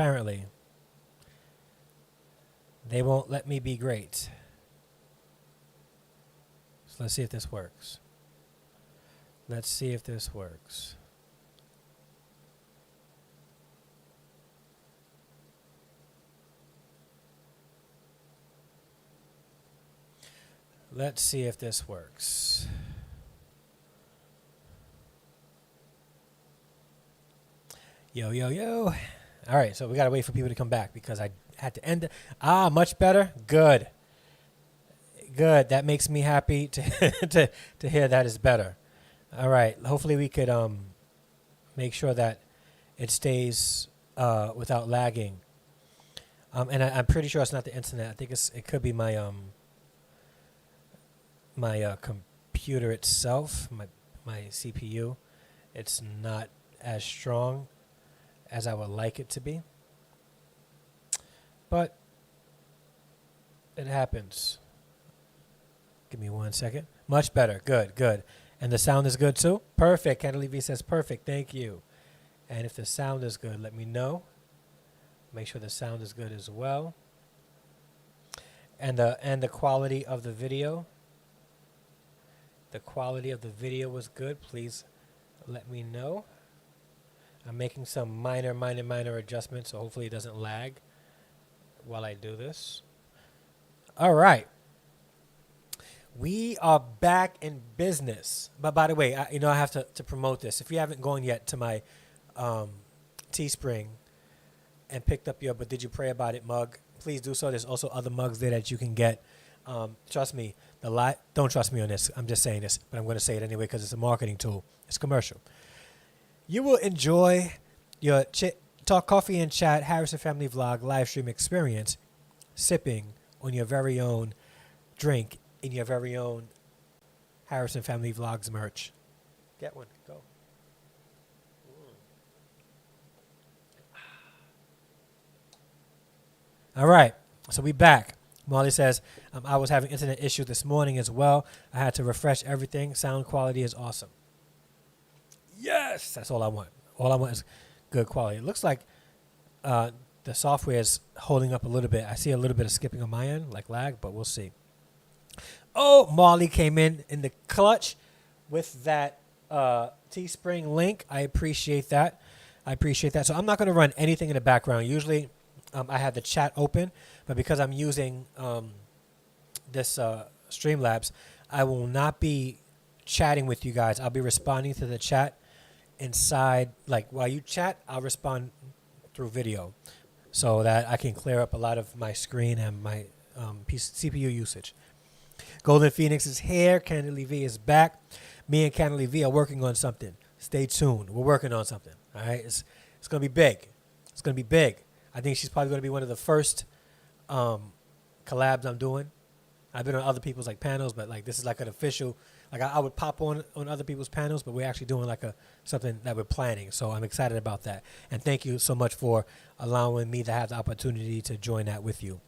apparently. They won't let me be great. So let's see if this works. Let's see if this works. Let's see if this works. Yo, yo, yo. All right, so we got to wait for people to come back because I had to end it. Much better. Good. Good. That makes me happy to hear that is better. All right. Hopefully we could make sure that it stays without lagging. And I'm pretty sure it's not the internet. I think it could be my my computer itself, my CPU. It's not as strong as I would like it to be. But it happens. Give me 1 second. Much better. Good, good. And the sound is good too? Perfect. Candilee V says perfect. Thank you. And if the sound is good, let me know. Make sure the sound is good as well. And the quality of the video. The quality of the video was good. Please let me know. I'm making some minor adjustments, so hopefully it doesn't lag while I do this. All right. We are back in business. But by the way, I have to promote this. If you haven't gone yet to my Teespring and picked up your But Did You Pray About It mug, please do so. There's also other mugs there that you can get. Trust me, don't trust me on this. I'm just saying this, but I'm going to say it anyway because it's a marketing tool. It's commercial. You will enjoy your Talk Coffee and Chat Harrison Family Vlog live stream experience, sipping on your very own drink in your very own Harrison Family Vlogs merch. Get one. Go. All right. So we back. Molly says, I was having internet issues this morning as well. I had to refresh everything. Sound quality is awesome. Yes. That's all I want. All I want is good quality. It looks like the software is holding up a little bit. I see a little bit of skipping on my end, like lag, but we'll see. Oh, Molly came in the clutch with that Teespring link. I appreciate that. So I'm not going to run anything in the background. Usually I have the chat open, but because I'm using this Streamlabs, I will not be chatting with you guys. I'll be responding to the chat inside. Like while you chat, I'll respond through video so that I can clear up a lot of my screen and my CPU usage. Golden Phoenix is here. Candilee V is back. Me and Candilee V are working on something. Stay tuned. We're working on something. All right. It's going to be big. It's going to be big. I think she's probably going to be one of the first collabs I'm doing. I've been on other people's like panels, but like this is like an official. Like I would pop on other people's panels, but we're actually doing like something that we're planning. So I'm excited about that. And thank you so much for allowing me to have the opportunity to join that with you.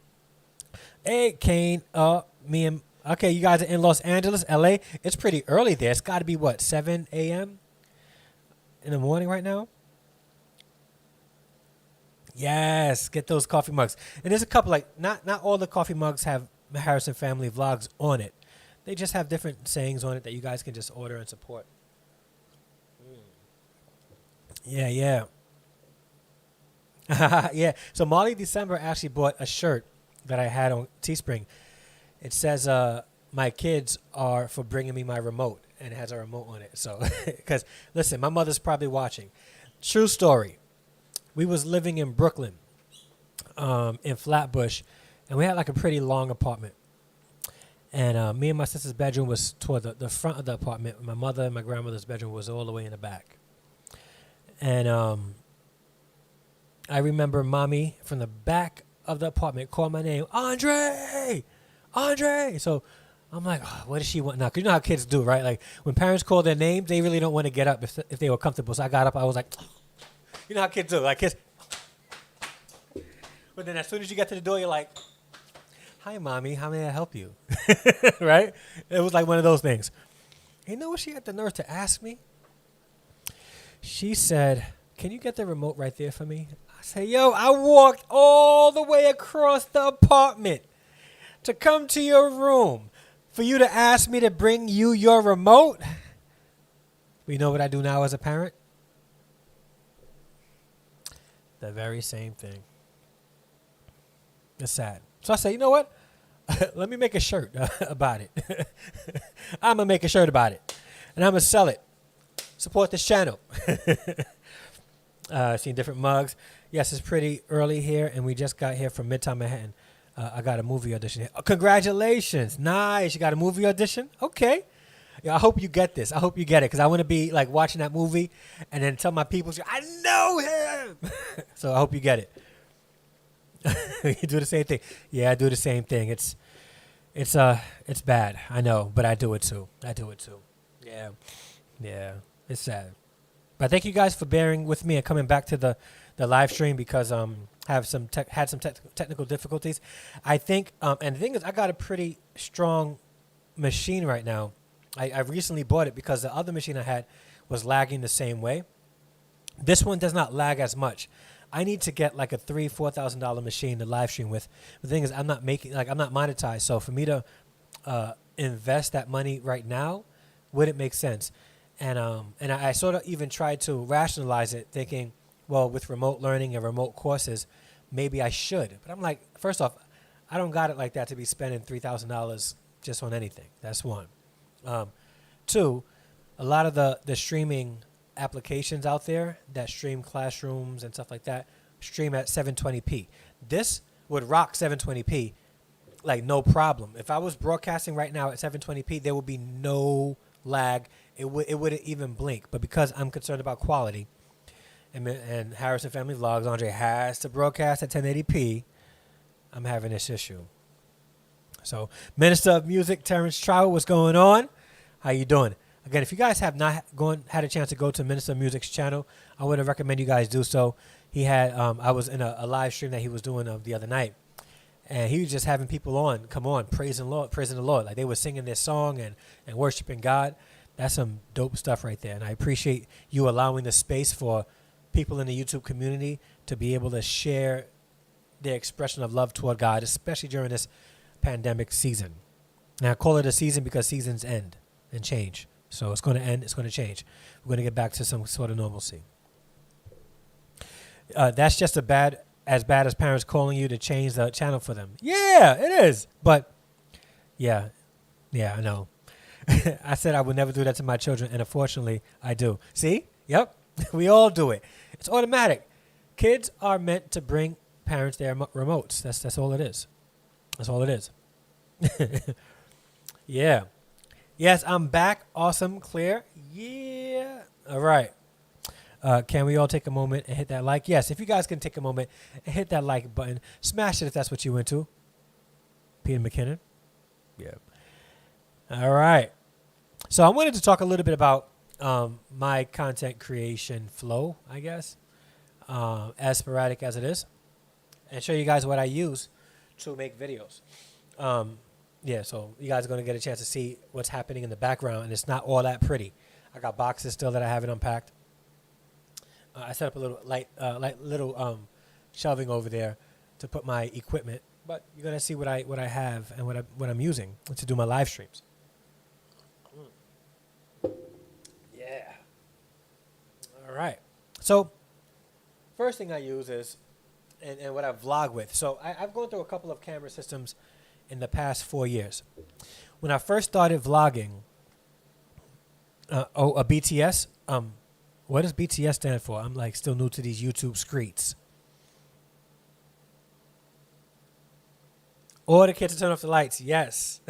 Hey, Kane. Okay, you guys are in Los Angeles, LA. It's pretty early there. It's got to be what, 7 a.m. in the morning right now? Yes, get those coffee mugs. And there's a couple, like, not all the coffee mugs have Harrison Family Vlogs on it. They just have different sayings on it that you guys can just order and support. Yeah. Yeah. So Molly December actually bought a shirt that I had on Teespring. It says, my kids are for bringing me my remote, and it has a remote on it. So, because, listen, my mother's probably watching. True story. We was living in Brooklyn, in Flatbush, and we had like a pretty long apartment. And me and my sister's bedroom was toward the front of the apartment. My mother and my grandmother's bedroom was all the way in the back. And I remember Mommy from the back of the apartment called my name, Andre! So I'm like, oh, what does she want now? Because you know how kids do, right? Like when parents call their names, they really don't want to get up if they were comfortable. So I got up. I was like, oh. You know how kids do. Like kids. But then as soon as you get to the door, you're like, hi, Mommy. How may I help you? Right? It was like one of those things. You know what she had the nerve to ask me? She said, can you get the remote right there for me? I say, yo, I walked all the way across the apartment to come to your room for you to ask me to bring you your remote. You know what I do now as a parent? The very same thing. It's sad. So I say, you know what? Let me make a shirt about it. I'm going to make a shirt about it. And I'm going to sell it. Support this channel. Seen different mugs. Yes, it's pretty early here, and we just got here from Midtown Manhattan. I got a movie audition here. Oh, congratulations. Nice. You got a movie audition? Okay. Yeah, I hope you get this. I hope you get it, because I want to be like watching that movie and then tell my people, I know him. So I hope you get it. You do the same thing. Yeah, I do the same thing. It's bad. I know, but I do it too. Yeah. It's sad. But thank you guys for bearing with me and coming back to the live stream, because had some technical difficulties. I think and the thing is, I got a pretty strong machine right now. I recently bought it because the other machine I had was lagging the same way. This one does not lag as much. I need to get like a $3,000-$4,000 machine to live stream with. The thing is, I'm not monetized. So for me to invest that money right now wouldn't make sense. And I sort of even tried to rationalize it, thinking, well, with remote learning and remote courses, maybe I should. But I'm like, first off, I don't got it like that to be spending $3,000 just on anything. That's one. Two, a lot of the streaming applications out there that stream classrooms and stuff like that stream at 720p. This would rock 720p like no problem. If I was broadcasting right now at 720p, there would be no lag. It wouldn't even blink. But because I'm concerned about quality, and Harrison Family Vlogs, Andre has to broadcast at 1080p, I'm having this issue. So, Minister of Music, Terrence Trout, what's going on? How you doing? Again, if you guys have not had a chance to go to Minister of Music's channel, I would recommend you guys do so. He had, I was in a live stream that he was doing the other night, and he was just having people come on, praising the Lord. Like they were singing their song and worshiping God. That's some dope stuff right there. And I appreciate you allowing the space for people in the YouTube community to be able to share their expression of love toward God, especially during this pandemic season. Now, I call it a season because seasons end and change. So it's going to end. It's going to change. We're going to get back to some sort of normalcy. That's just as bad as parents calling you to change the channel for them. Yeah, it is. But yeah, I know. I said I would never do that to my children, and unfortunately, I do. See? Yep. We all do it. It's automatic. Kids are meant to bring parents their remotes. That's all it is. That's all it is. Yeah. Yes, I'm back. Awesome. Clear. Yeah. All right. Can we all take a moment and hit that like? Yes, if you guys can take a moment and hit that like button. Smash it if that's what you went to. Peter McKinnon. Yeah. All right. So I wanted to talk a little bit about my content creation flow, I guess, as sporadic as it is, and show you guys what I use to make videos. Yeah, so you guys are going to get a chance to see what's happening in the background, and it's not all that pretty. I got boxes still that I haven't unpacked. I set up a little little shelving over there to put my equipment, but you're going to see what I have and what I'm using to do my live streams. Yeah. All right. So first thing I use is and what I vlog with. So I've gone through a couple of camera systems in the past 4 years. When I first started vlogging, a BTS. What does BTS stand for? I'm like still new to these YouTube streets. Or the kids to turn off the lights. Yes.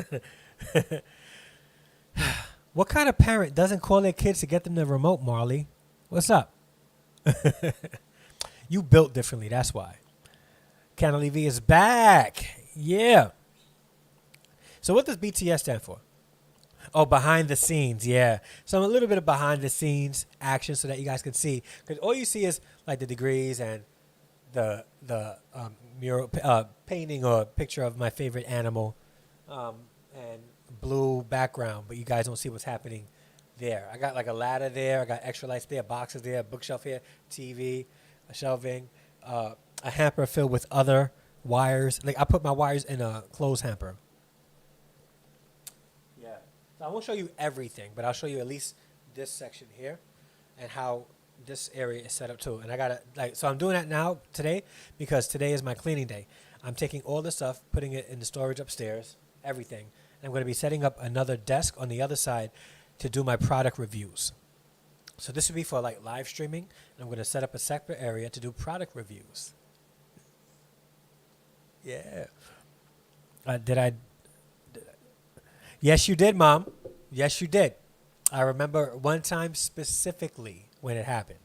What kind of parent doesn't call their kids to get them the remote, Marley? What's up? You built differently. That's why. Canali V is back. Yeah. So what does BTS stand for? Oh, behind the scenes, yeah. So a little bit of behind the scenes action so that you guys can see. Because all you see is like the degrees and the mural painting or picture of my favorite animal and blue background. But you guys don't see what's happening there. I got like a ladder there. I got extra lights there, boxes there, bookshelf here, TV, a shelving, a hamper filled with other wires. Like I put my wires in a clothes hamper. Yeah. So I won't show you everything, but I'll show you at least this section here and how this area is set up too. And I gotta so I'm doing that now today because today is my cleaning day. I'm taking all the stuff, putting it in the storage upstairs, everything. And I'm going to be setting up another desk on the other side to do my product reviews. So this would be for like live streaming. And I'm going to set up a separate area to do product reviews. Yeah. Did I? Yes, you did, Mom. Yes, you did. I remember one time specifically when it happened.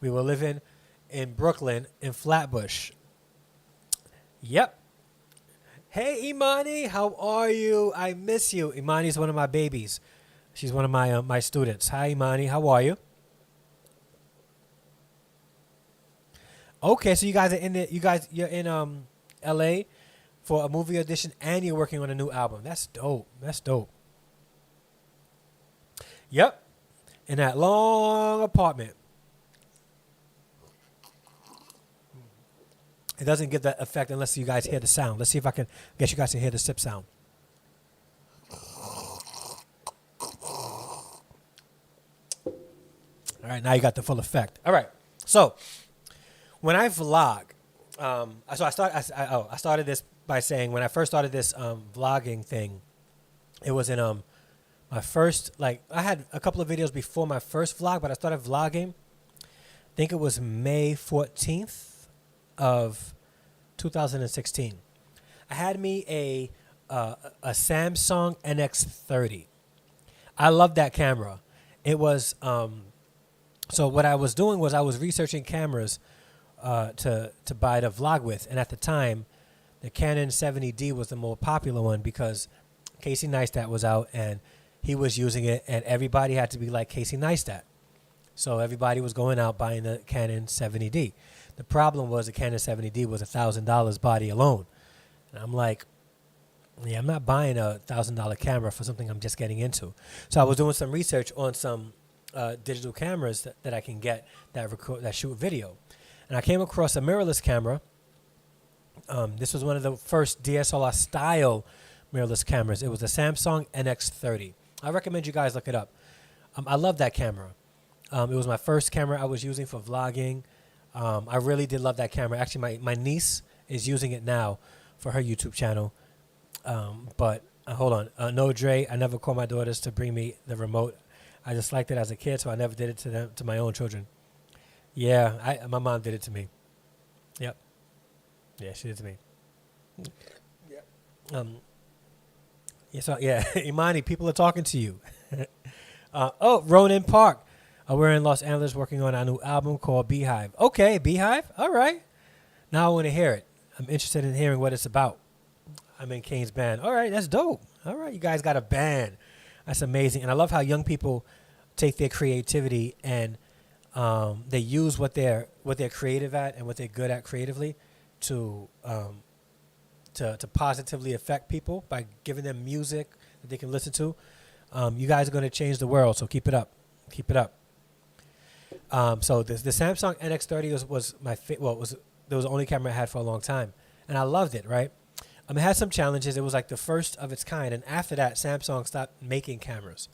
We were living in Brooklyn in Flatbush. Yep. Hey, Imani, how are you? I miss you. Imani's one of my babies. She's one of my students. Hi, Imani. How are you? Okay, so you guys are in you're in LA for a movie audition and you're working on a new album. That's dope. That's dope. Yep. In that long apartment. It doesn't give that effect unless you guys hear the sound. Let's see if I can get you guys to hear the sip sound. All right, now you got the full effect. All right, so when I vlog, I started this by saying when I first started this vlogging thing, it was in my first, I had a couple of videos before my first vlog, but I started vlogging, I think it was May 14th of 2016. I had me a Samsung NX30. I love that camera. It was so what I was doing was I was researching cameras to buy to vlog with, and at the time, the Canon 70D was the more popular one because Casey Neistat was out and he was using it, and everybody had to be like Casey Neistat. So everybody was going out buying the Canon 70D. The problem was the Canon 70D was $1,000 body alone. And I'm like, yeah, I'm not buying a $1,000 camera for something I'm just getting into. So I was doing some research on some digital cameras that I can get that shoot video. And I came across a mirrorless camera. This was one of the first DSLR style mirrorless cameras. It was a Samsung NX30. I recommend you guys look it up. I love that camera. It was my first camera I was using for vlogging. I really did love that camera. Actually, my niece is using it now for her YouTube channel. But hold on. No, Dre, I never called my daughters to bring me the remote. I just liked it as a kid, so I never did it to my own children. Yeah, my mom did it to me. Yep. Yeah, she did it to me. Yep. Yeah, Imani, people are talking to you. Ronan Park. We're in Los Angeles working on our new album called Beehive. Okay, Beehive. All right. Now I want to hear it. I'm interested in hearing what it's about. I'm in Kane's band. All right, that's dope. All right, you guys got a band. That's amazing. And I love how young people take their creativity and they use what they're creative at and what they're good at creatively to positively affect people by giving them music that they can listen to. You guys are going to change the world, so keep it up. Keep it up. So the Samsung NX30 was the only camera I had for a long time, and I loved it. Right, it had some challenges. It was like the first of its kind, and after that, Samsung stopped making cameras.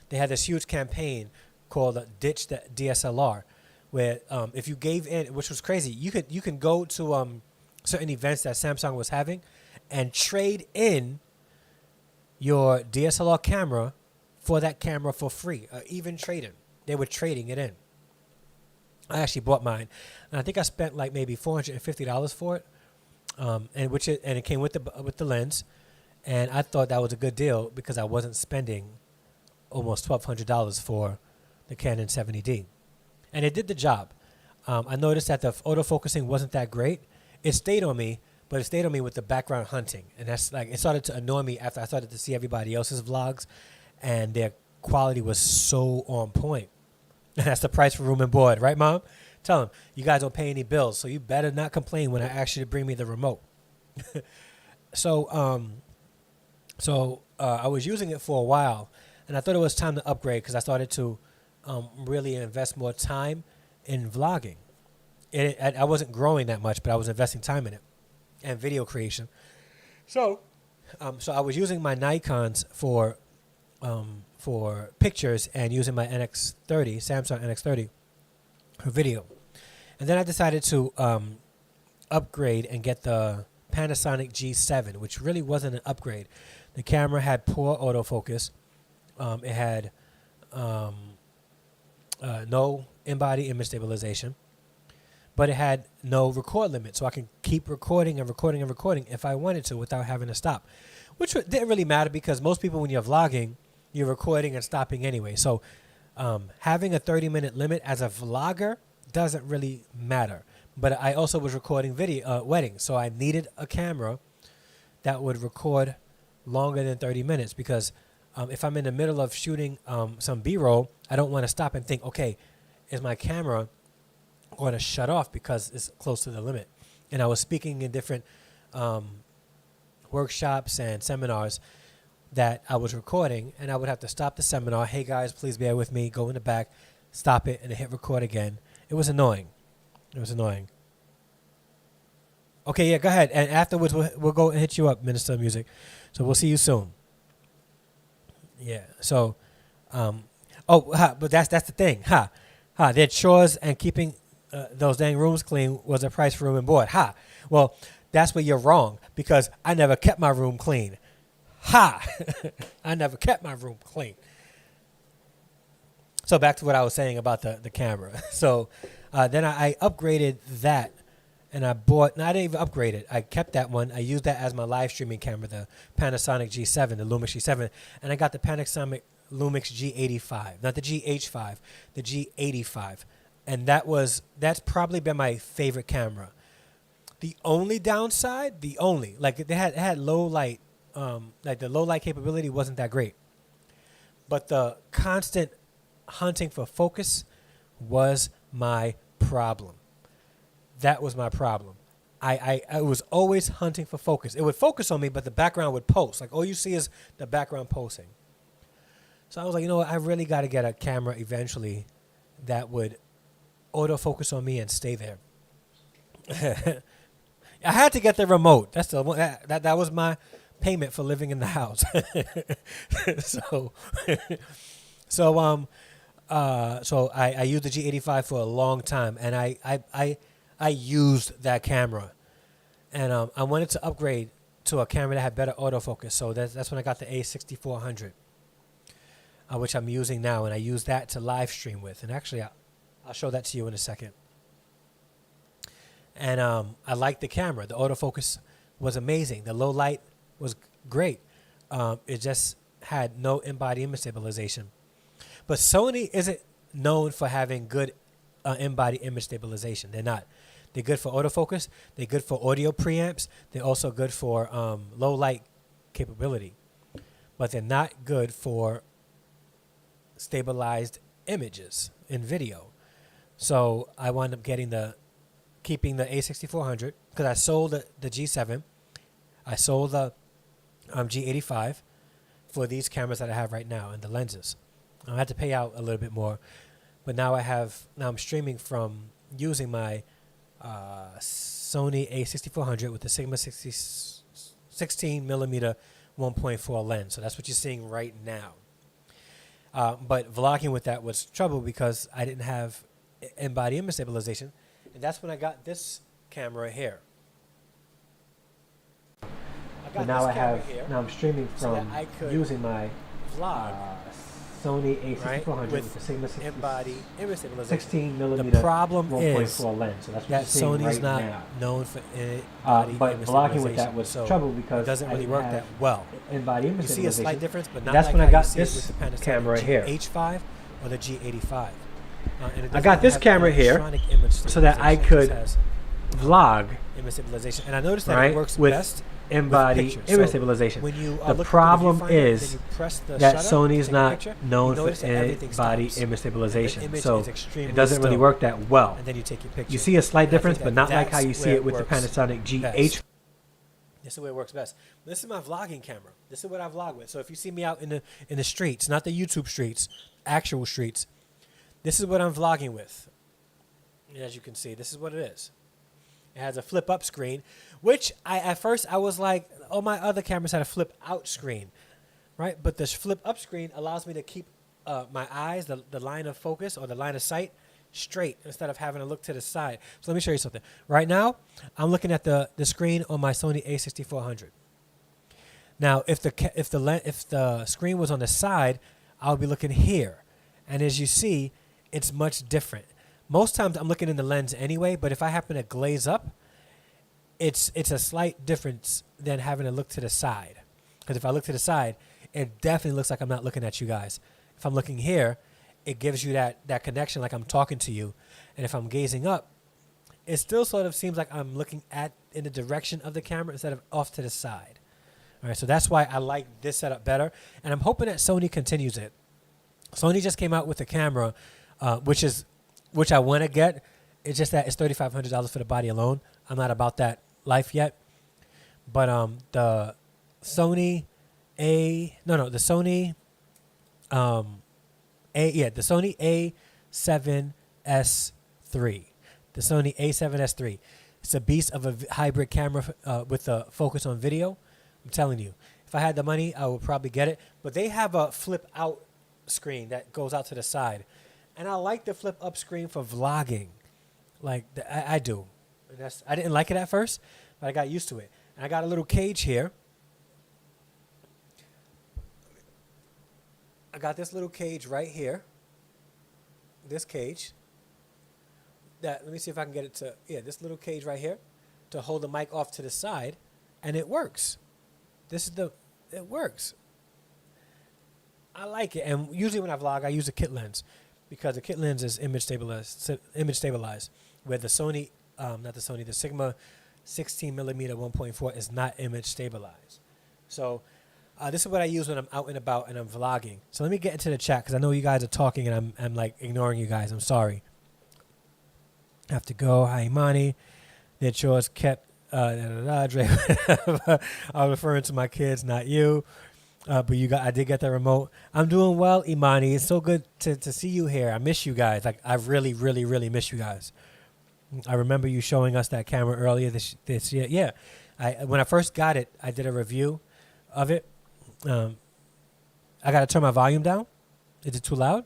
They had this huge campaign called "Ditch the DSLR," where if you gave in, which was crazy, you can go to certain events that Samsung was having, and trade in your DSLR camera for that camera for free, even trade-in. They were trading it in. I actually bought mine, and I think I spent like maybe $450 for it, and it came with the lens, and I thought that was a good deal because I wasn't spending almost $1,200 for the Canon 70D, and it did the job. I noticed that the autofocusing wasn't that great. It stayed on me, but it stayed on me with the background hunting, and that's it started to annoy me after I started to see everybody else's vlogs, and their quality was so on point. That's the price for room and board, right, Mom? Tell them, you guys don't pay any bills, so you better not complain when I ask you to bring me the remote. So I was using it for a while. and I thought it was time to upgrade because I started to really invest more time in vlogging. I wasn't growing that much, but I was investing time in it and video creation. So I was using my Nikons for pictures and using my NX30, Samsung NX30 for video. And then I decided to upgrade and get the Panasonic G7, which really wasn't an upgrade. The camera had poor autofocus. It had no in-body image stabilization, but it had no record limit, so I can keep recording and recording and recording if I wanted to without having to stop, which didn't really matter because most people, when you're vlogging, you're recording and stopping anyway. So having a 30-minute limit as a vlogger doesn't really matter. But I also was recording weddings, so I needed a camera that would record longer than 30 minutes because if I'm in the middle of shooting some B-roll, I don't want to stop and think, okay, is my camera going to shut off because it's close to the limit? And I was speaking in different workshops and seminars that I was recording, and I would have to stop the seminar. Hey, guys, please bear with me. Go in the back, stop it, and then hit record again. It was annoying. It was annoying. Okay, yeah, go ahead. And afterwards, we'll go and hit you up, Minister of Music. So we'll see you soon. Yeah, so, but that's the thing. Their chores and keeping those dang rooms clean was a price for room and board. Well, that's where you're wrong because I never kept my room clean. I never kept my room clean. So back to what I was saying about the camera. So then I upgraded that, and I bought, no, I didn't even upgrade it. I kept that one. I used that as my live streaming camera, the Panasonic G7, the Lumix G7, and I got the Panasonic Lumix G85, not the GH5, the G85. And that's probably been my favorite camera. The only downside, like it had low light, like the low light capability wasn't that great. But the constant hunting for focus was my problem. That was my problem. I was always hunting for focus. It would focus on me, but the background would pulse. Like all you see is the background pulsing. So I was like, you know what? I really got to get a camera eventually that would autofocus on me and stay there. I had to get the remote. That's the one that was my payment for living in the house. So I used the G85 for a long time, and I used that camera, and I wanted to upgrade to a camera that had better autofocus. So that's when I got the A6400, which I'm using now, and I use that to live stream with. And actually, I'll show that to you in a second. And I liked the camera. The autofocus was amazing. The low light was great. It just had no in-body image stabilization. But Sony isn't known for having good in-body image stabilization. They're not. They're good for autofocus. They're good for audio preamps. They're also good for low light capability. But they're not good for stabilized images in video. So I wound up keeping the A6400 because I sold the G7. I sold the G85 for these cameras that I have right now and the lenses. I had to pay out a little bit more, but now I'm streaming from using my Sony A6400 with the Sigma 16mm 1.4 lens. So that's what you're seeing right now. But vlogging with that was trouble because I didn't have in-body image stabilization. And that's when I got this camera here. Now I'm streaming from using my vlog Sony A6400 with the Sigma in-body image stabilization. 16mm. The problem is lens. So that's that Sony's not known for in-body but image vlogging with that was trouble because it doesn't really work that well. In-body image stabilization. You see a slight difference, but not that's like when I got this camera here. H5 or the G85. I got this camera here so that I could vlog image stabilization, and I noticed that it works best in-body image stabilization. The problem is that Sony's not known for in-body image stabilization, so it doesn't really work that well. You see a slight difference, but not like how you see it with the Panasonic GH. This is where it works best. This is my vlogging camera. This is what I vlog with. So if you see me out in the streets, not the YouTube streets, actual streets, this is what I'm vlogging with. And as you can see, this is what it is. It has a flip up screen, which at first I was like, oh, my other cameras had a flip out screen, right? But this flip up screen allows me to keep my eyes, the line of focus or the line of sight, straight instead of having to look to the side. So let me show you something. Right now, I'm looking at the screen on my Sony A6400. Now, if the screen was on the side, I would be looking here, and as you see, it's much different. Most times I'm looking in the lens anyway, but if I happen to glaze up, it's a slight difference than having to look to the side. Because if I look to the side, it definitely looks like I'm not looking at you guys. If I'm looking here, it gives you that connection like I'm talking to you. And if I'm gazing up, it still sort of seems like I'm looking in the direction of the camera instead of off to the side. All right, so that's why I like this setup better. And I'm hoping that Sony continues it. Sony just came out with a camera, which I want to get. It's just that it's $3,500 for the body alone. I'm not about that life yet. But the Sony the Sony A7S3. The Sony A7S3. It's a beast of a hybrid camera with a focus on video. I'm telling you, if I had the money, I would probably get it. But they have a flip out screen that goes out to the side. And I like the flip up screen for vlogging. Like, I do. I didn't like it at first, but I got used to it. And I got a little cage here. I got this little cage right here. This cage. Let me see if I can get it to, this little cage right here to hold the mic off to the side. And it works. It works. I like it. And usually when I vlog, I use a kit lens because the kit lens is image stabilized. Where the Sony, the Sigma 16mm 1.4 is not image stabilized. So this is what I use when I'm out and about and I'm vlogging. So let me get into the chat because I know you guys are talking and I'm like ignoring you guys. I'm sorry. I have to go. Hi, Imani. That yours kept. Dre. I'm referring to my kids, not you. But I did get the remote. I'm doing well, Imani. It's so good to see you here. I miss you guys. Like I really, really, really miss you guys. I remember you showing us that camera earlier this year. Yeah, when I first got it, I did a review of it. I got to turn my volume down. Is it too loud?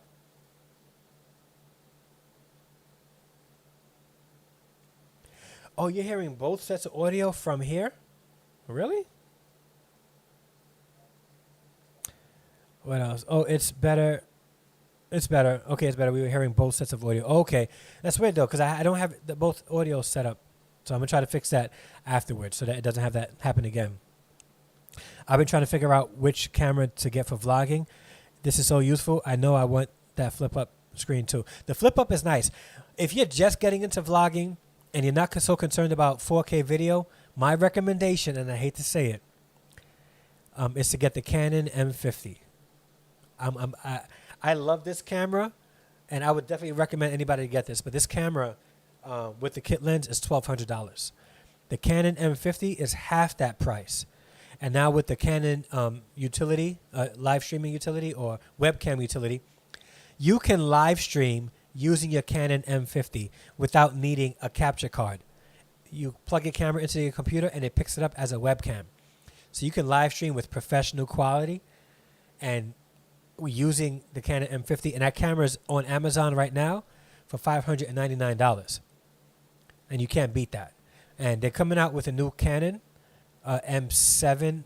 Oh, you're hearing both sets of audio from here? Really? What else? Oh, it's better. It's better. Okay, it's better. We were hearing both sets of audio. Okay. That's weird, though, because I don't have both audio set up. So I'm going to try to fix that afterwards so that it doesn't have that happen again. I've been trying to figure out which camera to get for vlogging. This is so useful. I know I want that flip-up screen, too. The flip-up is nice. If you're just getting into vlogging, and you're not so concerned about 4K video, my recommendation, and I hate to say it, is to get the Canon M50. I love this camera, and I would definitely recommend anybody to get this. But this camera with the kit lens is $1,200. The Canon M50 is half that price. And now with the Canon utility, live streaming utility or webcam utility, you can live stream using your Canon M50 without needing a capture card. You plug your camera into your computer and it picks it up as a webcam. So you can live stream with professional quality and using the Canon M50. And that camera is on Amazon right now for $599. And you can't beat that. And they're coming out with a new Canon M7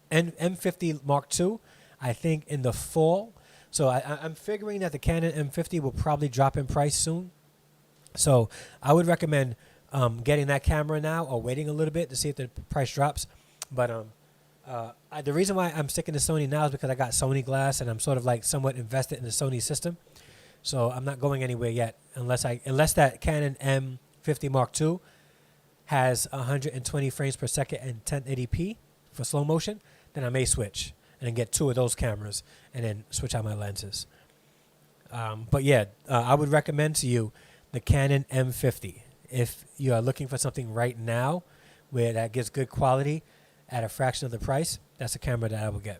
and M50 Mark II, I think in the fall. So I'm figuring that the Canon M50 will probably drop in price soon. So I would recommend getting that camera now or waiting a little bit to see if the price drops. But the reason why I'm sticking to Sony now is because I got Sony glass and I'm sort of like somewhat invested in the Sony system. So I'm not going anywhere yet unless that Canon M50 Mark II has 120 frames per second and 1080p for slow motion, then I may switch and get two of those cameras and then switch out my lenses. But yeah, I would recommend to you the Canon M50. If you are looking for something right now where that gives good quality at a fraction of the price, that's a camera that I will get.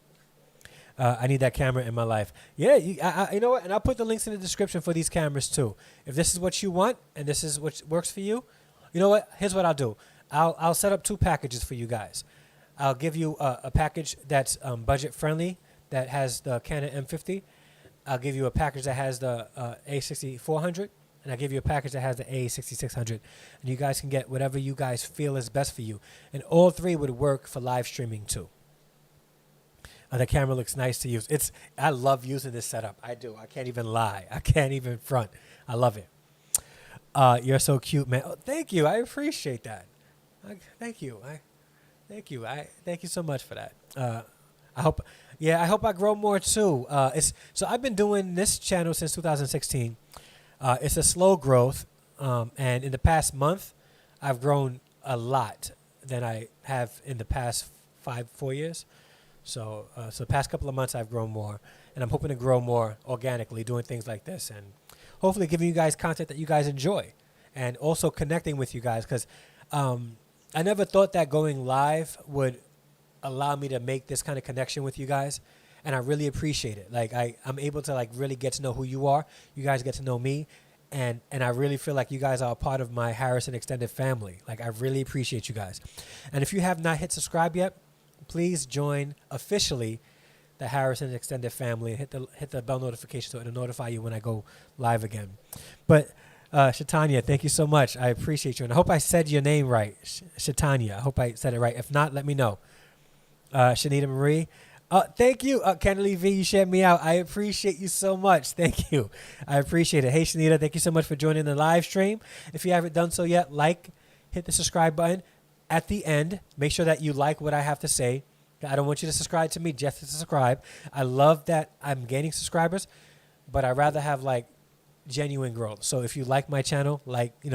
I need that camera in my life. Yeah, you know what? And I'll put the links in the description for these cameras too. If this is what you want and this is what works for you, you know what? Here's what I'll do. I'll set up 2 packages for you guys. I'll give you a package that's budget friendly that has the Canon M50. I'll give you a package that has the A6400, and I'll give you a package that has the A6600. And you guys can get whatever you guys feel is best for you. And all 3 would work for live streaming too. The camera looks nice to use. I love using this setup. I do. I can't even lie. I can't even front. I love it. You're so cute, man. Oh, thank you. I appreciate that. Thank you. Thank you. Thank you so much for that. I hope I grow more too. So I've been doing this channel since 2016. It's a slow growth, and in the past month, I've grown a lot than I have in the past 4 years. So the past couple of months I've grown more, and I'm hoping to grow more organically, doing things like this, and hopefully giving you guys content that you guys enjoy, and also connecting with you guys, because I never thought that going live would allow me to make this kind of connection with you guys, and I really appreciate it. Like I'm able to like really get to know who you are. You guys get to know me, and I really feel like you guys are a part of my Harrison extended family. Like I really appreciate you guys, and if you have not hit subscribe yet, please join officially the Harrison extended family. Hit the bell notification so it'll notify you when I go live again. But Shatanya, thank you so much. I appreciate you, and I hope I said your name right, Shatanya. I hope I said it right. If not, let me know. Shanita Marie, thank you. Kennedy V, you shared me out. I appreciate you so much. Thank you. I appreciate it. Hey, Shanita, thank you so much for joining the live stream. If you haven't done so yet, hit the subscribe button. At the end, make sure that you like what I have to say. I don't want you to subscribe to me just to subscribe. I love that I'm gaining subscribers, but I'd rather have like genuine growth. So if you like my channel,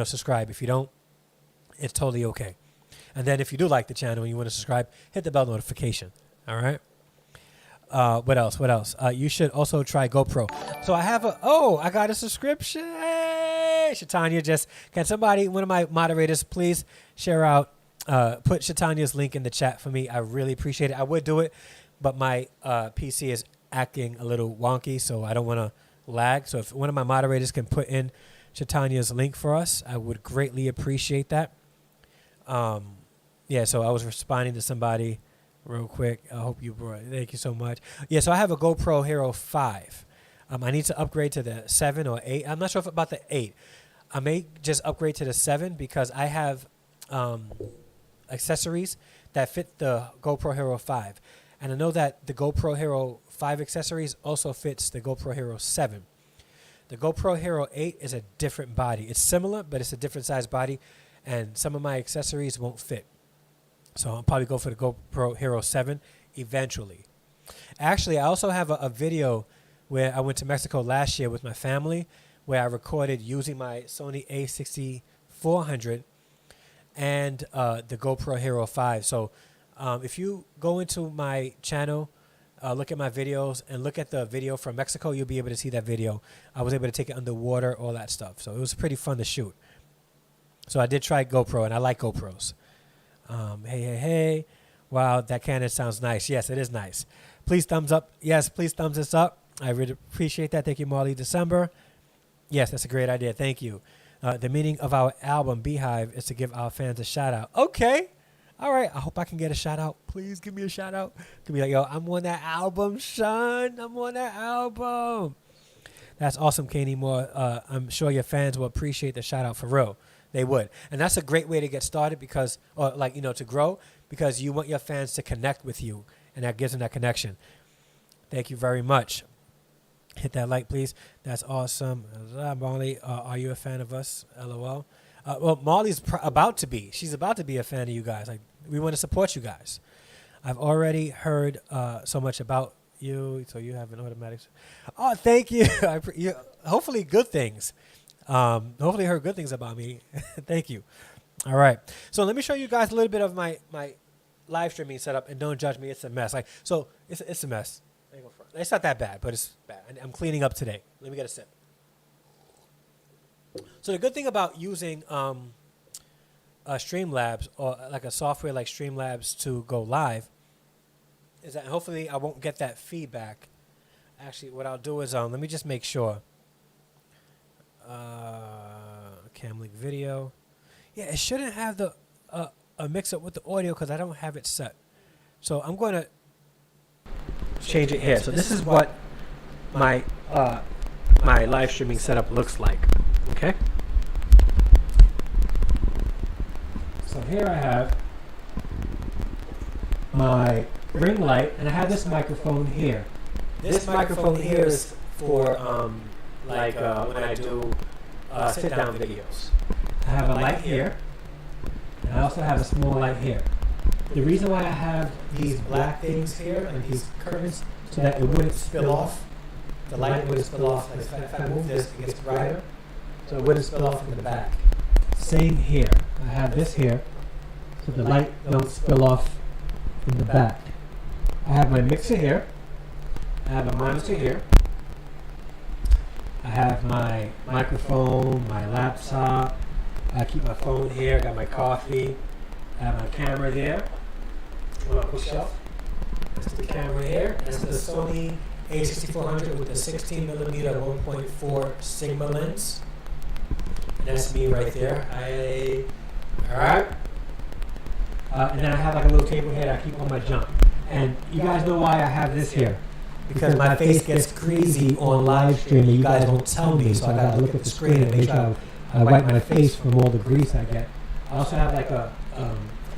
subscribe. If you don't, it's totally okay. And then if you do like the channel and you want to subscribe, hit the bell notification. All right. What else? You should also try GoPro. So I got a subscription. Hey, Shatanya, one of my moderators, please share out. Put Shatanya's link in the chat for me. I really appreciate it. I would do it, but my PC is acting a little wonky, so I don't want to lag. So if one of my moderators can put in Shatanya's link for us, I would greatly appreciate that. So I was responding to somebody real quick. I hope you brought it. Thank you so much. Yeah, so I have a GoPro Hero 5. I need to upgrade to the 7 or 8. I'm not sure about the 8. I may just upgrade to the 7 because I have accessories that fit the GoPro Hero 5. And I know that the GoPro Hero 5 accessories also fits the GoPro Hero 7. The GoPro Hero 8 is a different body. It's similar, but it's a different size body, and some of my accessories won't fit. So I'll probably go for the GoPro Hero 7 eventually. Actually, I also have a video where I went to Mexico last year with my family, where I recorded using my Sony A6400 and the GoPro Hero 5. So if you go into my channel, look at my videos, and look at the video from Mexico, you'll be able to see that video. I was able to take it underwater, all that stuff. So it was pretty fun to shoot. So I did try GoPro, and I like GoPros. Hey. Wow, that Canon sounds nice. Yes, it is nice. Please thumbs up. Yes, please thumbs this up. I really appreciate that. Thank you, Marley December. Yes, that's a great idea. Thank you. The meaning of our album, Beehive, is to give our fans a shout-out. Okay. All right. I hope I can get a shout-out. Please give me a shout-out. Could be like, yo, I'm on that album, son. I'm on that album. That's awesome, Kanye Moore. I'm sure your fans will appreciate the shout-out for real. They would. And that's a great way to get started to grow, because you want your fans to connect with you, and that gives them that connection. Thank you very much. Hit that like, please. That's awesome. Molly, are you a fan of us? LOL. Well, Molly's about to be. She's about to be a fan of you guys. Like, we want to support you guys. I've already heard so much about you, so you have an automatic. Oh, thank you. Hopefully good things. Hopefully heard good things about me. Thank you. All right. So let me show you guys a little bit of my live streaming setup, and don't judge me. It's a mess. It's a mess. It's not that bad, but it's bad. I'm cleaning up today. Let me get a sip. So the good thing about using Streamlabs or like a software like Streamlabs to go live is that hopefully I won't get that feedback. Actually, what I'll do is let me just make sure. Camlink video. Yeah, it shouldn't have the a mix up with the audio because I don't have it set. So I'm going to change it here. So this is what my my live streaming setup looks like. Okay. So here I have my ring light, and I have this microphone here. This microphone here is for when I do sit-down videos. I have a light here, and I also have a small light here. The reason why I have these black things here and these curtains so that it wouldn't spill off. The light wouldn't spill off. Like if I move this, it gets brighter, so it wouldn't spill off in the back. Same here. I have this here, so the light don't spill off in the back. I have my mixer here. I have a monitor here. I have my microphone, my laptop. I keep my phone here. I got my coffee. I have my camera there. On a bookshelf. That's the camera here. That's the Sony A6400 with the 16mm 1.4 Sigma lens. And that's me right there. Alright. And then I have like a little table here that I keep all my junk. And you guys know why I have this here. Because my face gets crazy on live streaming. You guys don't tell me, so I gotta look at the screen and make sure I wipe my face from all the grease I get. I also have like a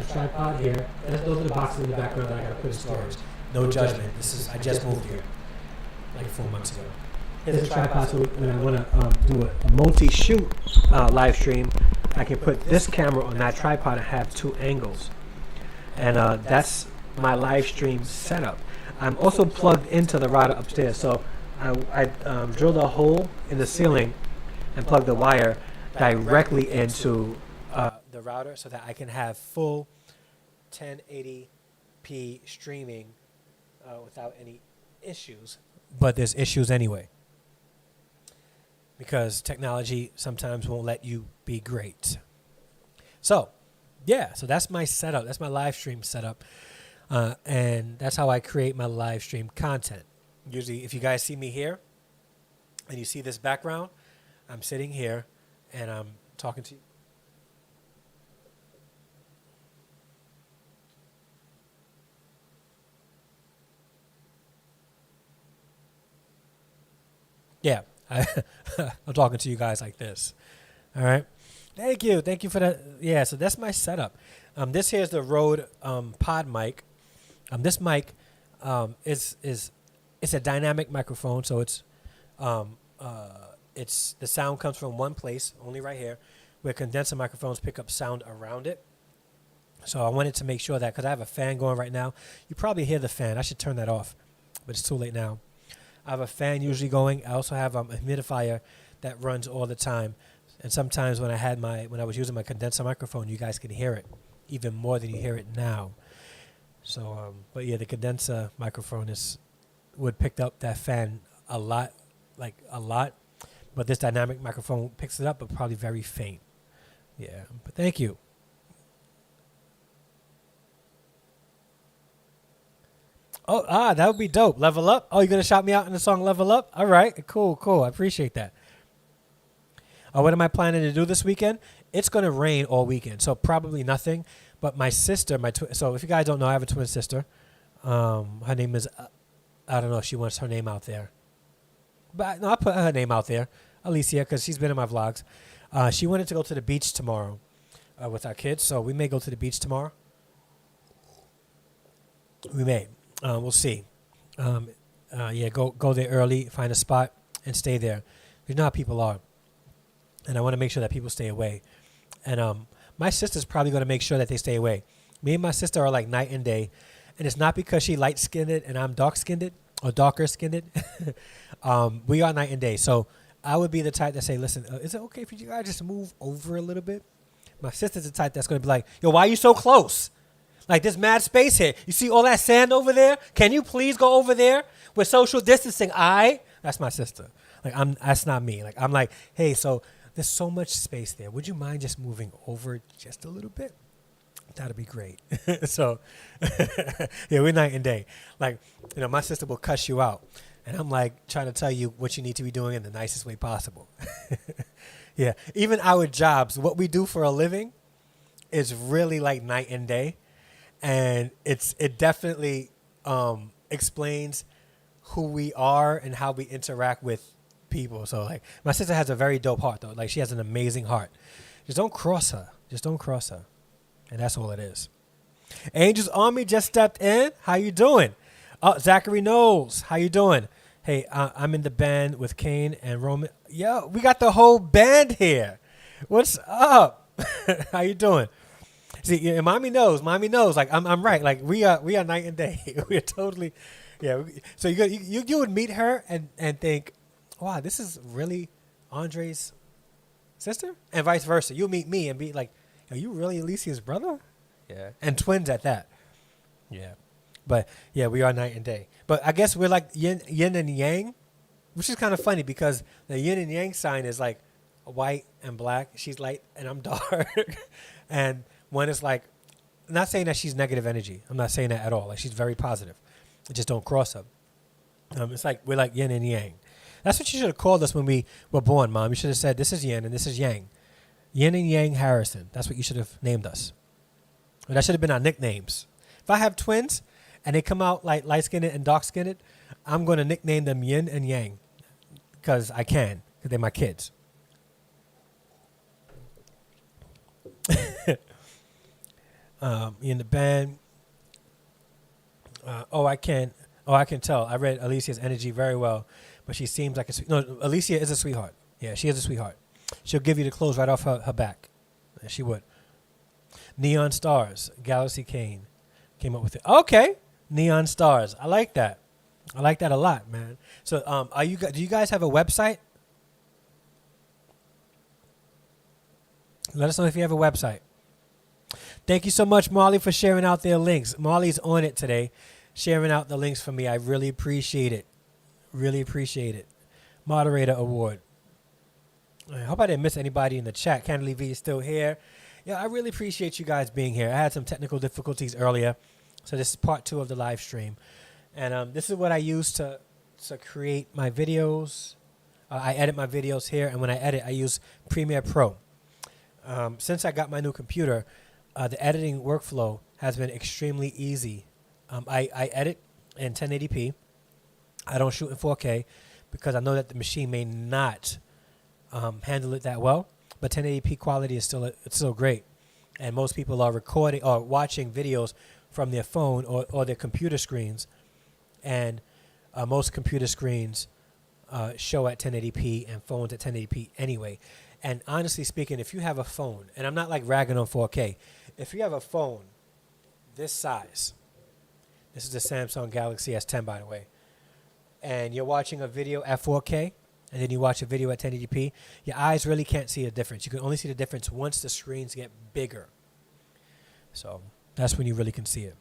tripod here. Those are the boxes in the background that I gotta put in storage. No judgment. I just moved here like 4 months ago. Here's a tripod, so when I want to do a multi-shoot live stream, I can put this camera on that tripod and have two angles. And that's my live stream setup. I'm also plugged into the router upstairs, so I drilled a hole in the ceiling and plugged the wire directly into the router so that I can have full 1080p streaming without any issues. But there's issues anyway, because technology sometimes won't let you be great. So, yeah, so that's my setup. That's my live stream setup. And that's how I create my live stream content. Usually, if you guys see me here and you see this background, I'm sitting here and I'm talking to you. Yeah, I'm talking to you guys like this. All right. Thank you for that. Yeah, so that's my setup. This here is the Rode pod mic. This mic is a dynamic microphone, so it's the sound comes from one place, only right here, where condenser microphones pick up sound around it. So I wanted to make sure that, because I have a fan going right now. You probably hear the fan. I should turn that off, but it's too late now. I have a fan usually going. I also have a humidifier that runs all the time. And sometimes when I was using my condenser microphone, you guys can hear it even more than you hear it now. So, but yeah, the condenser microphone would pick up that fan a lot. But this dynamic microphone picks it up, but probably very faint. Yeah, but thank you. Oh, that would be dope. Level Up. Oh, you're going to shout me out in the song Level Up? All right, cool. I appreciate that. What am I planning to do this weekend? It's going to rain all weekend, so probably nothing. But my sister, so if you guys don't know, I have a twin sister. Her name is, I don't know if she wants her name out there. But no, I'll put her name out there, Alicia, because she's been in my vlogs. She wanted to go to the beach tomorrow with our kids, so we may go to the beach tomorrow. We may. We'll see. Go there early, find a spot, and stay there. You know how people are. And I want to make sure that people stay away. And my sister's probably going to make sure that they stay away. Me and my sister are like night and day. And it's not because she light-skinned and I'm dark-skinned or darker-skinned. We are night and day. So I would be the type that say, listen, is it okay for you guys just move over a little bit? My sister's the type that's going to be like, yo, why are you so close? Like, there's mad space here. You see all that sand over there? Can you please go over there? With social distancing, that's my sister. Like, that's not me. Like, I'm like, hey, so there's so much space there. Would you mind just moving over just a little bit? That'd be great. So, yeah, we're night and day. Like, my sister will cuss you out. And I'm like trying to tell you what you need to be doing in the nicest way possible. Yeah. Even our jobs, what we do for a living is really like night and day. And it definitely explains who we are and how we interact with people. So, like, my sister has a very dope heart, though. Like, she has an amazing heart. Just don't cross her. Just don't cross her. And that's all it is. Angels Army just stepped in. How you doing? Oh, Zachary Knowles. How you doing? Hey, I'm in the band with Kane and Roman. Yo, we got the whole band here. What's up? How you doing? See, yeah, mommy knows. Like, I'm right. Like, we are night and day. We are totally, yeah. So you would meet her and think, wow, this is really Andre's sister, and vice versa. You'll meet me and be like, are you really Alicia's brother? Yeah. And twins at that. Yeah. But, yeah, we are night and day. But I guess we're like yin and yang, which is kind of funny because the yin and yang sign is like white and black. She's light and I'm dark. And one is like, I'm not saying that she's negative energy. I'm not saying that at all. Like, she's very positive. Just don't cross her. It's like we're like yin and yang. That's what you should have called us when we were born, Mom. You should have said, this is yin and this is yang. Yin and Yang Harrison. That's what you should have named us. Or that should have been our nicknames. If I have twins and they come out like light-skinned and dark-skinned, I'm going to nickname them Yin and Yang because I can, because they're my kids. In the band. I can tell. I read Alicia's energy very well, but she seems like Alicia is a sweetheart. Yeah, she is a sweetheart. She'll give you the clothes right off her back. She would. Neon Stars. Galaxy Kane came up with it. Okay. Neon Stars. I like that. I like that a lot, man. So do you guys have a website? Let us know if you have a website. Thank you so much, Marley, for sharing out their links. Marley's on it today, sharing out the links for me. I really appreciate it. Really appreciate it. Moderator Award. I hope I didn't miss anybody in the chat. Candidly V is still here. Yeah, I really appreciate you guys being here. I had some technical difficulties earlier, so this is part 2 of the live stream. And this is what I use to create my videos. I edit my videos here, and when I edit, I use Premiere Pro. Since I got my new computer, the editing workflow has been extremely easy. I edit in 1080p. I don't shoot in 4K because I know that the machine may not handle it that well, but 1080p quality is still great, and most people are recording or watching videos from their phone or their computer screens, and most computer screens show at 1080p and phones at 1080p anyway. And honestly speaking, if you have a phone, and I'm not like ragging on 4K, if you have a phone this size, this is the Samsung Galaxy S10, by the way, and you're watching a video at 4K, and then you watch a video at 1080p, your eyes really can't see the difference. You can only see the difference once the screens get bigger. So that's when you really can see it.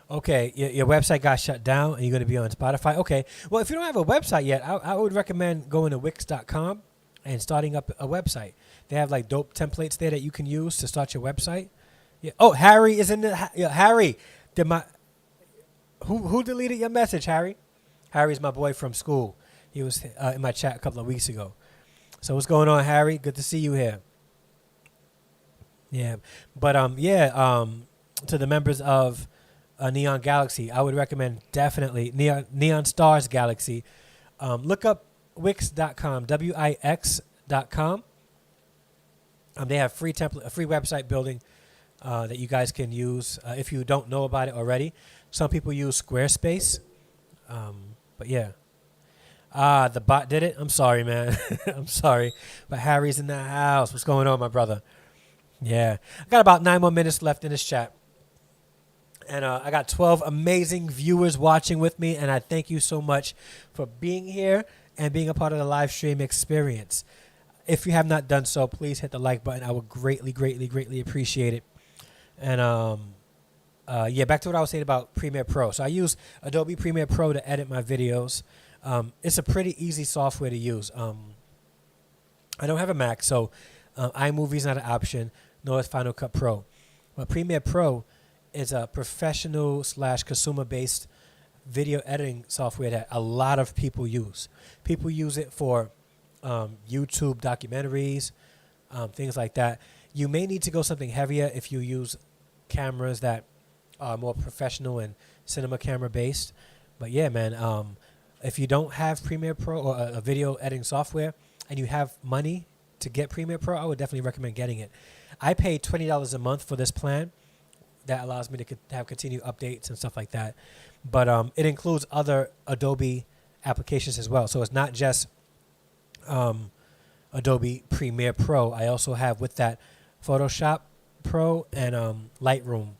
Okay, your website got shut down and you're going to be on Spotify. Okay, well, if you don't have a website yet, I would recommend going to Wix.com and starting up a website. They have like dope templates there that you can use to start your website. Yeah. Oh, Harry is in the... Harry, who deleted your message, Harry? Harry's my boy from school. He was in my chat a couple of weeks ago. So what's going on, Harry? Good to see you here. Yeah, but to the members of Neon Galaxy, I would recommend definitely Neon Stars Galaxy. Look up Wix.com, Wix.com. They have free template, a free website building that you guys can use if you don't know about it already. Some people use Squarespace, but yeah. The bot did it. I'm sorry, man. I'm sorry, but Harry's in the house. What's going on, my brother? Yeah, I got about 9 more minutes left in this chat. And I got 12 amazing viewers watching with me, and I thank you so much for being here and being a part of the live stream experience. If you have not done so, please hit the like button. I would greatly, greatly, greatly appreciate it. And Yeah, back to what I was saying about Premiere Pro. So I use Adobe Premiere Pro to edit my videos. It's a pretty easy software to use. I don't have a Mac, so iMovie's not an option, nor is Final Cut Pro. But Premiere Pro is a professional / consumer-based video editing software that a lot of people use. People use it for YouTube documentaries, things like that. You may need to go something heavier if you use cameras that are more professional and cinema camera based. But yeah, man, if you don't have Premiere Pro or a video editing software and you have money to get Premiere Pro, I would definitely recommend getting it. I pay $20 a month for this plan. That allows me to have continued updates and stuff like that. But it includes other Adobe applications as well. So it's not just Adobe Premiere Pro. I also have with that Photoshop Pro and Lightroom.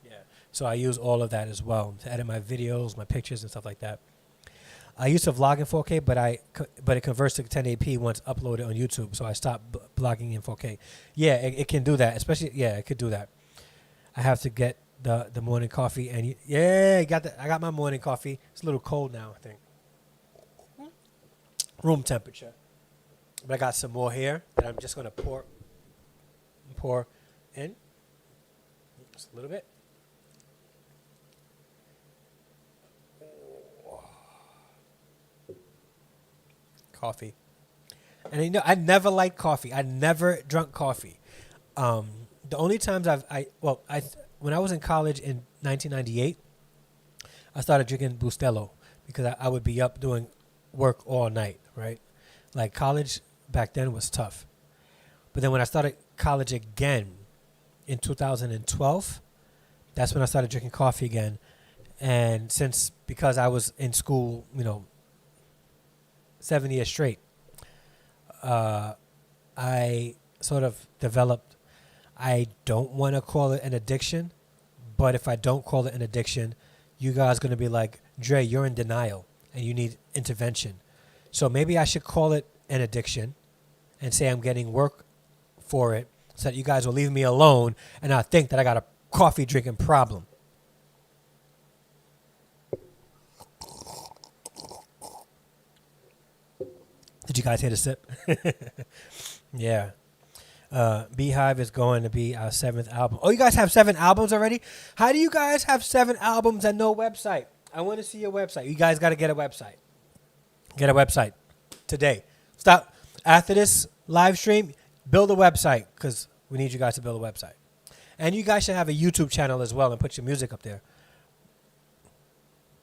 Yeah. So I use all of that as well to edit my videos, my pictures, and stuff like that. I used to vlog in 4K, but it converts to 1080p once uploaded on YouTube. So I stopped vlogging in 4K. Yeah, it can do that. Especially, yeah, it could do that. I have to get the morning coffee, and I got my morning coffee. It's a little cold now, I think. Room temperature. But I got some more here that I'm just gonna pour in. Just a little bit. Coffee. And you know, I never liked coffee. I never drunk coffee. The only times when I was in college in 1998, I started drinking Bustelo because I would be up doing work all night, right? Like college back then was tough. But then when I started college again in 2012, that's when I started drinking coffee again. And because I was in school, 7 years straight, I sort of developed, I don't want to call it an addiction, but if I don't call it an addiction, you guys are going to be like, Dre, you're in denial and you need intervention. So maybe I should call it an addiction and say I'm getting work for it so that you guys will leave me alone and not think that I got a coffee drinking problem. Did you guys hear the sip? Yeah. Beehive is going to be our 7th album. Oh, you guys have 7 albums already? How do you guys have 7 albums and no website? I want to see your website. You guys got to get a website. Get a website today. Stop. After this live stream, build a website because we need you guys to build a website. And you guys should have a YouTube channel as well and put your music up there.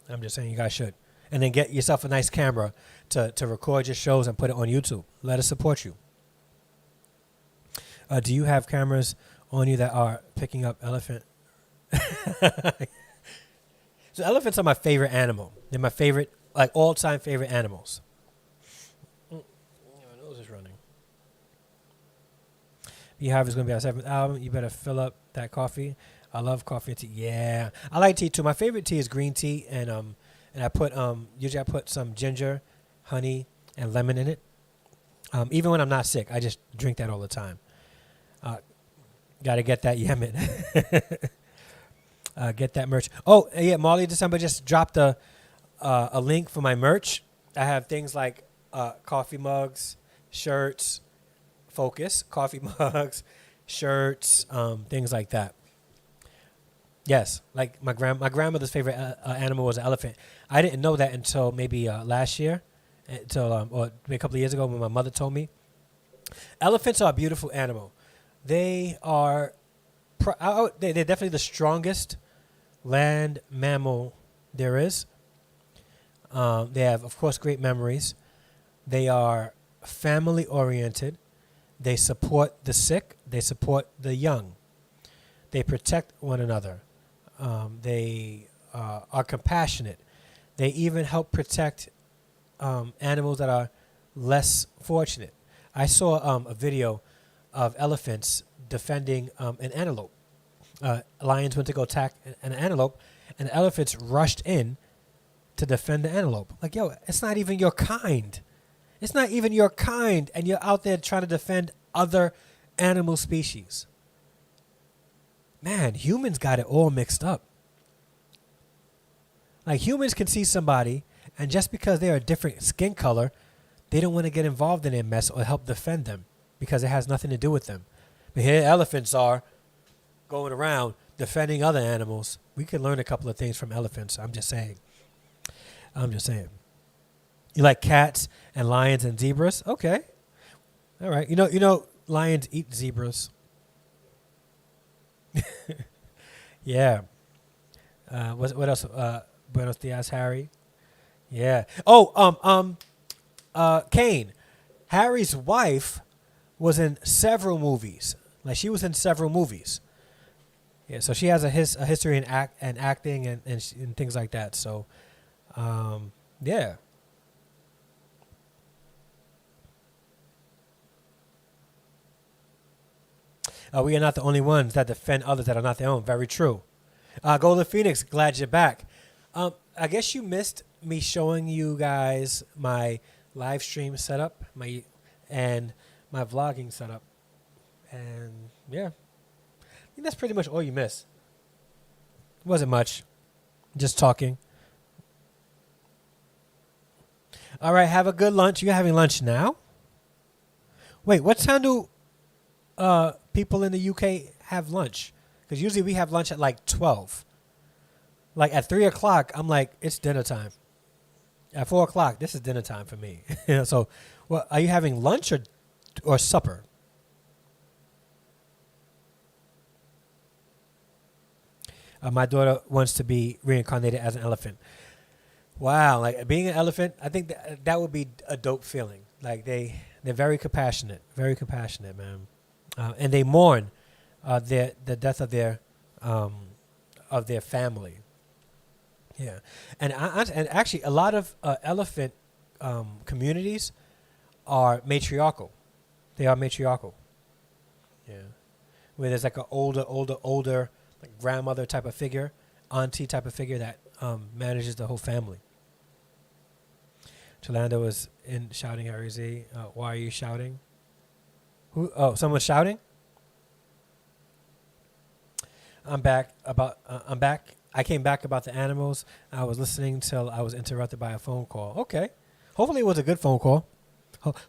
I'm just saying you guys should. And then get yourself a nice camera to record your shows and put it on YouTube. Let us support you. Do you have cameras on you that are picking up elephant? So elephants are my favorite animal. They're my favorite, like all-time favorite animals. My nose is running. Beehive is going to be our 7th album. You better fill up that coffee. I love coffee and tea. Yeah, I like tea too. My favorite tea is green tea, and I put usually I put some ginger, honey, and lemon in it. Even when I'm not sick, I just drink that all the time. Got to get that Yemen. Get that merch. Oh, yeah, Molly December just dropped a link for my merch. I have things like coffee mugs, shirts, coffee mugs, shirts, things like that. Yes, like my grandmother's favorite animal was an elephant. I didn't know that until maybe last year, or maybe a couple of years ago when my mother told me. Elephants are a beautiful animal. They are they're definitely the strongest land mammal there is. They have, of course, great memories. They are family oriented. They support the sick. They support the young. They protect one another. They are compassionate. They even help protect animals that are less fortunate. I saw a video of elephants defending an antelope. Lions went to go attack an antelope, and the elephants rushed in to defend the antelope. Like, yo, it's not even your kind. It's not even your kind, and you're out there trying to defend other animal species. man, humans got it all mixed up. Like humans can see somebody, and just because they're a different skin color, they don't want to get involved in their mess or help defend them because it has nothing to do with them. But here elephants are going around defending other animals. We could learn a couple of things from elephants. I'm just saying. You like cats and lions and zebras? Okay. All right. You know lions eat zebras. Yeah. What else? Buenos dias, Harry. Yeah. Oh, Kane. Harry's wife was in several movies. Like she was in several movies. Yeah. So she has a history in acting and things like that. So, yeah. We are not the only ones that defend others that are not their own. Very true. Golden Phoenix, glad you're back. I guess you missed me showing you guys my live stream setup, and my vlogging setup. And yeah, I think that's pretty much all you missed. It wasn't much. Just talking. All right, have a good lunch. You're having lunch now? Wait, what time do people in the UK have lunch? Because usually we have lunch at like 12. Like at 3 o'clock, I'm like, it's dinner time. At 4 o'clock, this is dinner time for me. So, well, are you having lunch or supper? My daughter wants to be reincarnated as an elephant. Wow, like being an elephant, I think that would be a dope feeling. Like they're very compassionate, man, and they mourn the death of their family. Yeah, and actually, a lot of elephant communities are matriarchal. They are matriarchal. Yeah, where there's like an older like grandmother type of figure, auntie type of figure that manages the whole family. Chalanda was in shouting Harry Z. Why are you shouting? Who? Oh, someone's shouting. I'm back. I came back about the animals. I was listening till I was interrupted by a phone call. Okay. Hopefully it was a good phone call.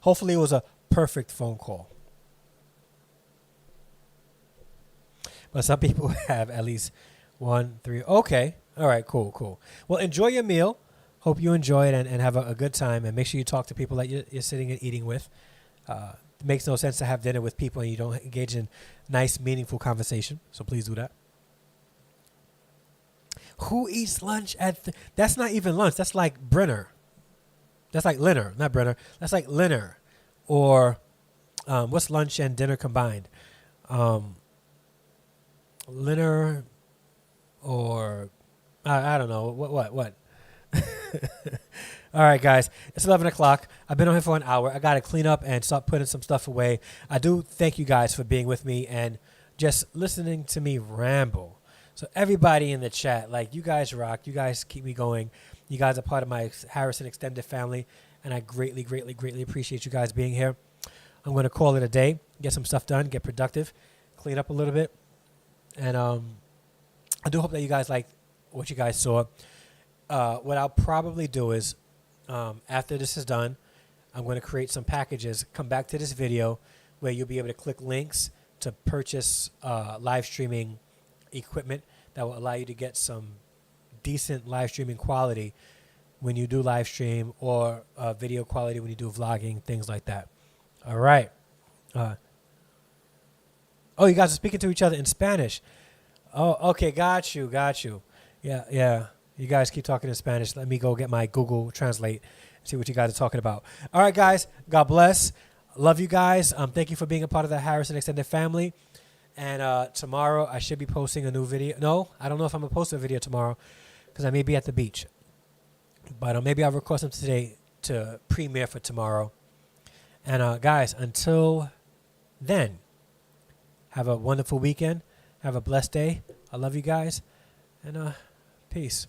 Hopefully it was a perfect phone call. But some people have at least 1, 3. Okay. All right. Cool. Well, enjoy your meal. Hope you enjoy it and have a good time. And make sure you talk to people that you're sitting and eating with. It makes no sense to have dinner with people and you don't engage in nice, meaningful conversation. So please do that. Who eats lunch at... That's not even lunch. That's like Brenner. That's like Linner, not Brenner. That's like Linner. Or what's lunch and dinner combined? Linner or... I don't know. What? All right, guys. It's 11 o'clock. I've been on here for an hour. I got to clean up and start putting some stuff away. I do thank you guys for being with me and just listening to me ramble. So everybody in the chat, like, you guys rock. You guys keep me going. You guys are part of my Harrison extended family, and I greatly, greatly, greatly appreciate you guys being here. I'm going to call it a day, get some stuff done, get productive, clean up a little bit. And I do hope that you guys like what you guys saw. What I'll probably do is, after this is done, I'm going to create some packages, come back to this video, where you'll be able to click links to purchase live streaming equipment that will allow you to get some decent live streaming quality when you do live stream, or video quality when you do vlogging, things like that. All right. Oh, you guys are speaking to each other in Spanish. Oh, okay. Got you. Yeah. You guys keep talking in Spanish. Let me go get my Google Translate and see what you guys are talking about. All right, guys. God bless. Love you guys. Thank you for being a part of the Harrison Extended family. And tomorrow I should be posting a new video. No, I don't know if I'm going to post a video tomorrow because I may be at the beach. But maybe I'll record some today to premiere for tomorrow. And guys, until then, have a wonderful weekend. Have a blessed day. I love you guys. And peace.